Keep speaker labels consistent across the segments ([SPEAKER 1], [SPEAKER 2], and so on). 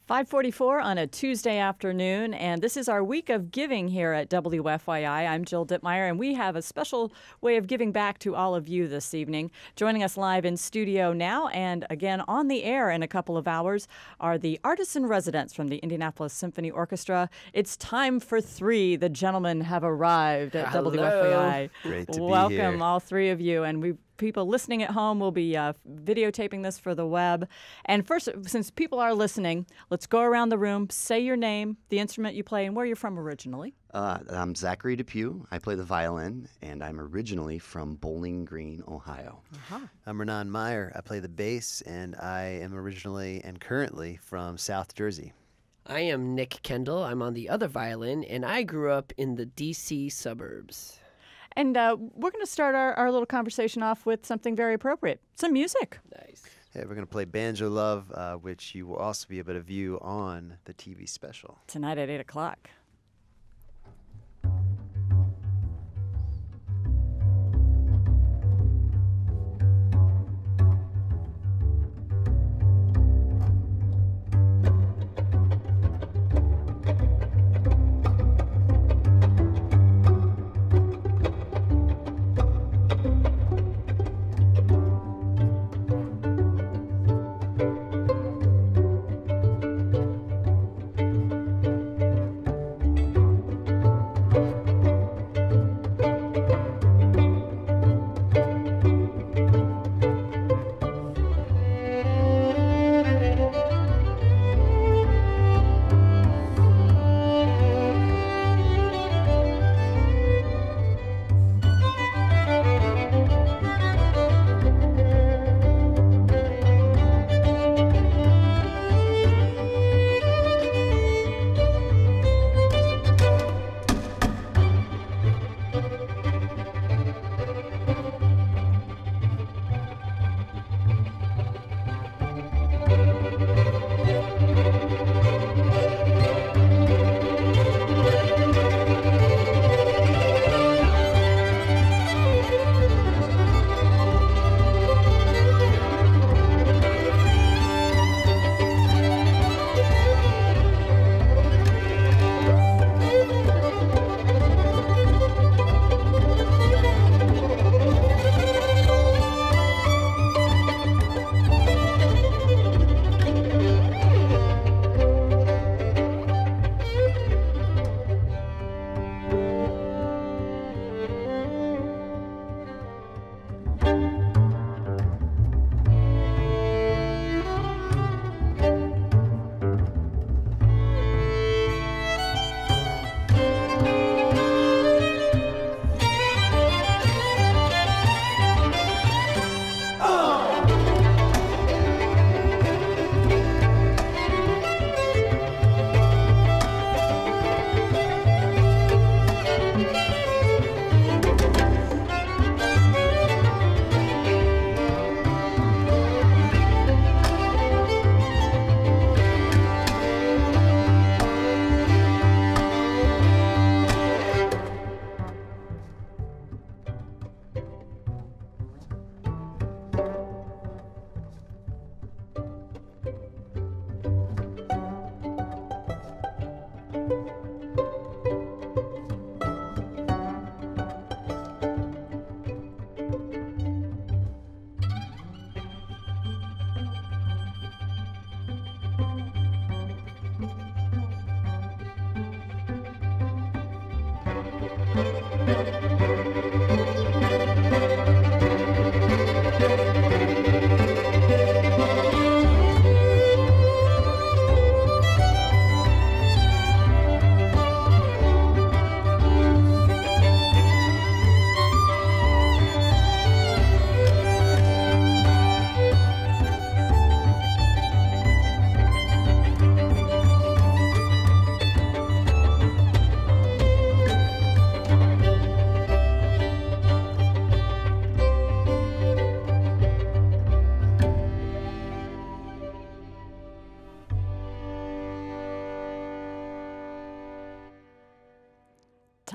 [SPEAKER 1] 5:44 on a Tuesday afternoon, and this is our week of giving here at WFYI. I'm Jill Ditmire, and we have a special way of giving back to all of you this evening. Joining us live in studio now and again on the air in a couple of hours are the artists in residence from the Indianapolis Symphony Orchestra. It's time for three. The gentlemen have arrived at WFYI.
[SPEAKER 2] Great to be here.
[SPEAKER 1] Welcome, all three of you, and people listening at home will be videotaping this for the web. And first, since people are listening, let's go around the room, say your name, the instrument you play, and where you're from originally.
[SPEAKER 2] I'm Zachary Depew. I play the violin, and I'm originally from Bowling Green, Ohio.
[SPEAKER 3] I'm Renan Meyer. I play the bass, and I am originally and currently from South Jersey.
[SPEAKER 4] I am Nick Kendall. I'm on the other violin, and I grew up in the D.C. suburbs.
[SPEAKER 1] And we're going to start our little conversation off with something very appropriate, some music.
[SPEAKER 4] Nice.
[SPEAKER 3] Hey, we're going to play Banjo Love, which you will also be able to view on the TV special.
[SPEAKER 1] Tonight at 8 o'clock.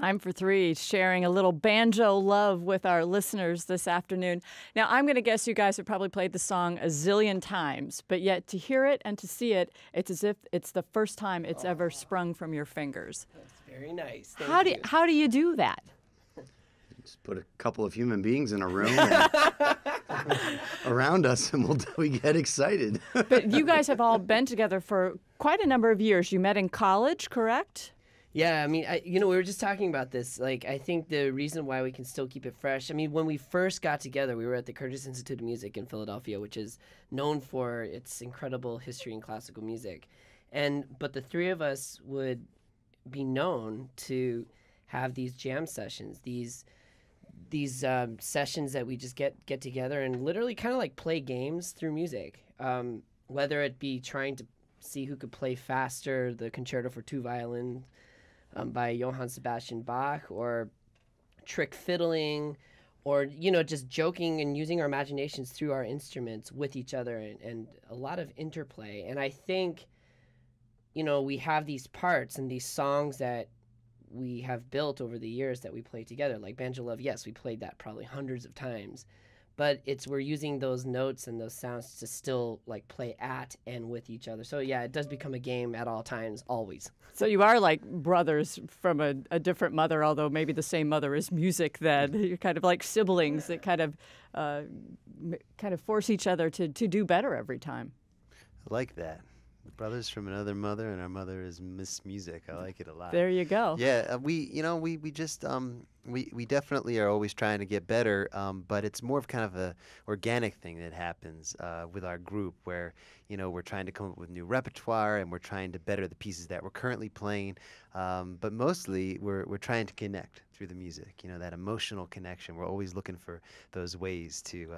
[SPEAKER 1] Time for three, sharing a little banjo love with our listeners this afternoon. Now, I'm going to guess you guys have probably played the song a zillion times, but yet to hear it and to see it, it's as if it's the first time it's ever sprung from your fingers.
[SPEAKER 4] That's very nice.
[SPEAKER 1] How do you do that?
[SPEAKER 2] Just put a couple of human beings in a room and around us, and we get excited.
[SPEAKER 1] But you guys have all been together for quite a number of years. You met in college, correct?
[SPEAKER 4] Yeah, I mean, we were just talking about this. Like, I think the reason why we can still keep it fresh, I mean, when we first got together, we were at the Curtis Institute of Music in Philadelphia, which is known for its incredible history in classical music. But the three of us would be known to have these jam sessions, these sessions that we just get together and literally kind of like play games through music, whether it be trying to see who could play faster the Concerto for Two Violins by Johann Sebastian Bach, or trick fiddling, or just joking and using our imaginations through our instruments with each other, and a lot of interplay. And I think we have these parts and these songs that we have built over the years that we play together, like Banjo Love. Yes, we played that probably hundreds of times, but we're using those notes and those sounds to still like play at and with each other. So yeah, it does become a game at all times, always.
[SPEAKER 1] So you are like brothers from a different mother, although maybe the same mother as music. Then you're kind of like siblings that kind of force each other to do better every time.
[SPEAKER 3] I like that. Brothers from another mother, and our mother is Miss Music. I like it a lot.
[SPEAKER 1] There you go.
[SPEAKER 3] Yeah, we just we definitely are always trying to get better, but it's more of kind of a organic thing that happens with our group, where we're trying to come up with new repertoire, and we're trying to better the pieces that we're currently playing, but mostly we're trying to connect through the music. That emotional connection. We're always looking for those ways to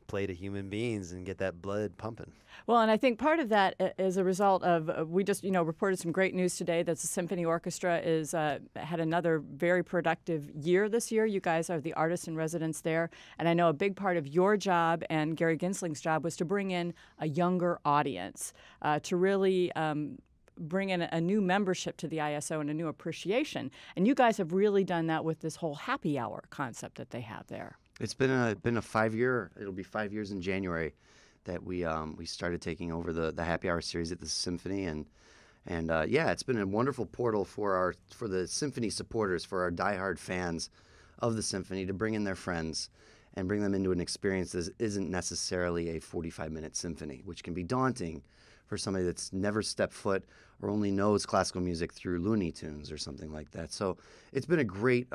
[SPEAKER 3] play to human beings and get that blood pumping.
[SPEAKER 1] Well, and I think part of that is a result of, we just, reported some great news today that the Symphony Orchestra had another very productive year this year. You guys are the artists in residence there. And I know a big part of your job and Gary Ginsling's job was to bring in a younger audience, to really bring in a new membership to the ISO and a new appreciation. And you guys have really done that with this whole happy hour concept that they have there.
[SPEAKER 2] It's been a 5-year. It'll be 5 years in January that we started taking over the happy hour series at the Symphony, and yeah, it's been a wonderful portal for the Symphony supporters, for our diehard fans of the Symphony, to bring in their friends and bring them into an experience that isn't necessarily a 45-minute symphony, which can be daunting for somebody that's never stepped foot or only knows classical music through Looney Tunes or something like that. So it's been a great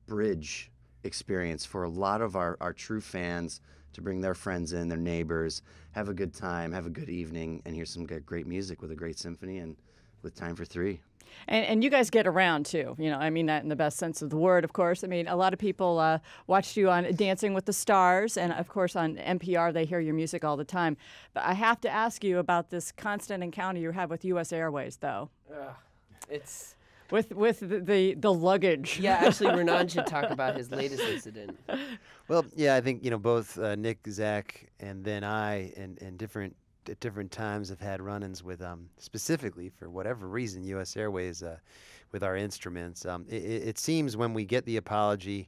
[SPEAKER 2] bridge experience for a lot of our true fans to bring their friends in, their neighbors, have a good time, have a good evening, and hear some great music with a great symphony and with time for three.
[SPEAKER 1] And you guys get around too. I mean that in the best sense of the word, of course. I mean, a lot of people watched you on Dancing with the Stars, and of course on NPR they hear your music all the time. But I have to ask you about this constant encounter you have with U.S. Airways, though.
[SPEAKER 4] It's
[SPEAKER 1] with the luggage.
[SPEAKER 4] Yeah, actually, Renan should talk about his latest incident.
[SPEAKER 3] Well, yeah, I think both Nick, Zach, and then I, and at different times have had run-ins with specifically, for whatever reason, U.S. Airways with our instruments. It seems when we get the apology,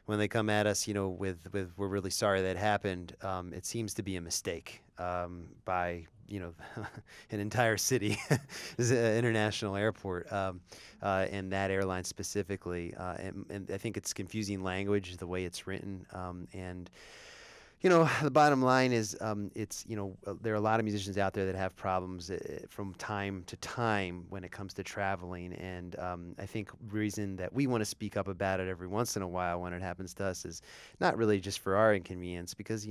[SPEAKER 3] when they come at us, with we're really sorry that happened, it seems to be a mistake by an entire city, is an international airport, and that airline specifically. And I think it's confusing language, the way it's written, and the bottom line is, there are a lot of musicians out there that have problems from time to time when it comes to traveling, and I think the reason that we want to speak up about it every once in a while when it happens to us is not really just for our inconvenience, because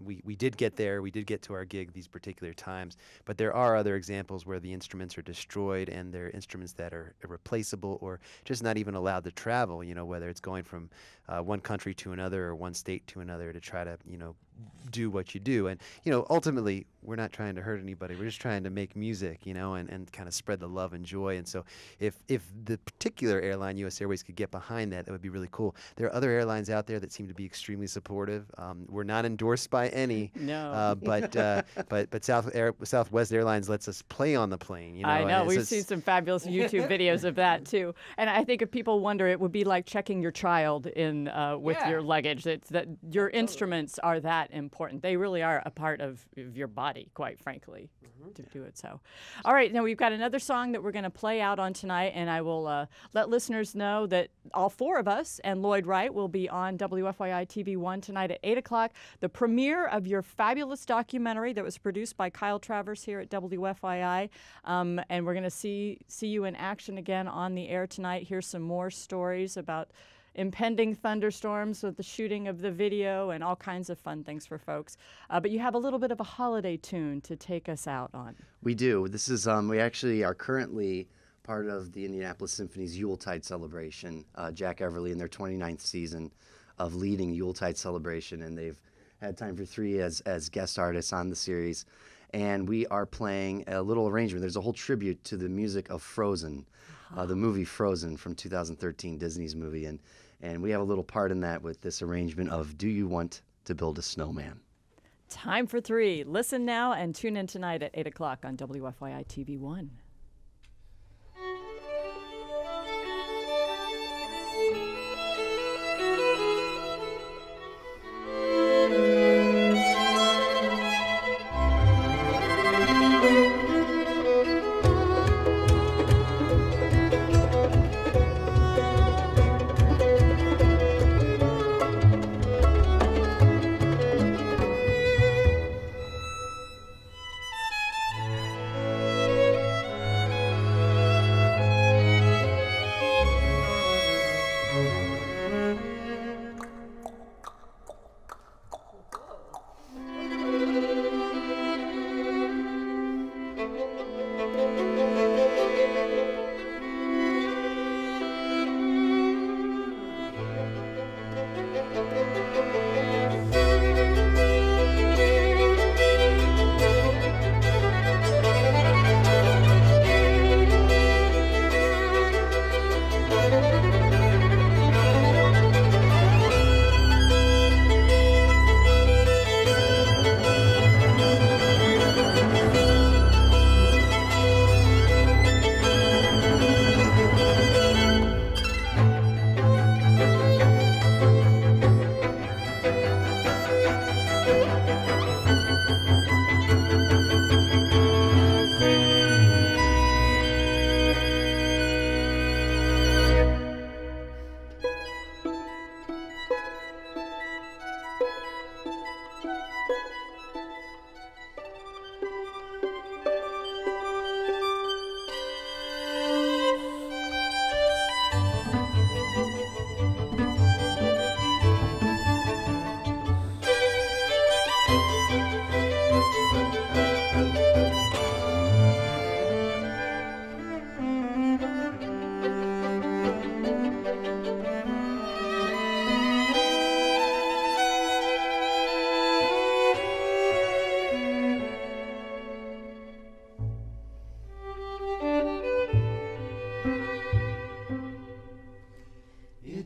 [SPEAKER 3] we did get there, we did get to our gig these particular times, but there are other examples where the instruments are destroyed, and they're instruments that are irreplaceable or just not even allowed to travel, whether it's going from one country to another or one state to another to try to do what you do. And, you know, ultimately, we're not trying to hurt anybody. We're just trying to make music, you know, and kind of spread the love and joy. And so if the particular airline, U.S. Airways, could get behind that, that would be really cool. There are other airlines out there that seem to be extremely supportive. We're not endorsed by any.
[SPEAKER 1] No.
[SPEAKER 3] But Southwest Airlines lets us play on the plane. You know,
[SPEAKER 1] I know. We've seen some fabulous YouTube videos of that, too. And I think if people wonder, it would be like checking your child in with your luggage. It's that your instruments are that important. They really are a part of your body, quite frankly, to do it so. All right, now we've got another song that we're going to play out on tonight, and I will let listeners know that all four of us and Lloyd Wright will be on WFYI-TV 1 tonight at 8 o'clock, the premiere of your fabulous documentary that was produced by Kyle Travers here at WFYI, and we're going to see you in action again on the air tonight. Here's some more stories about impending thunderstorms with the shooting of the video and all kinds of fun things for folks. But you have a little bit of a holiday tune to take us out on.
[SPEAKER 2] We do. This is, we actually are currently part of the Indianapolis Symphony's Yuletide celebration. Jack Everly in their 29th season of leading Yuletide celebration, and they've had Time for Three as guest artists on the series. And we are playing a little arrangement. There's a whole tribute to the music of Frozen, the movie Frozen from 2013, Disney's movie. And we have a little part in that with this arrangement of Do You Want to Build a Snowman?
[SPEAKER 1] Time for Three. Listen now and tune in tonight at 8 o'clock on WFYI-TV 1.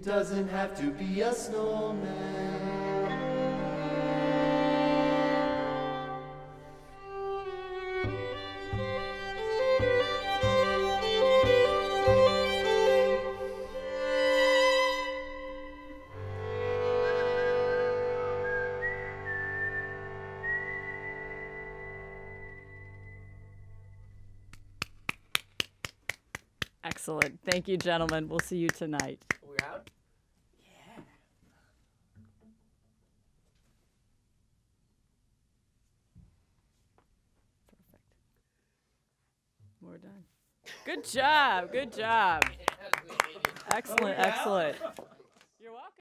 [SPEAKER 5] Doesn't have to be a snowman.
[SPEAKER 1] Excellent. Thank you, gentlemen. We'll see you tonight.
[SPEAKER 4] We're out? Yeah.
[SPEAKER 1] Perfect. We're done. Good job. Good job. Excellent. Excellent.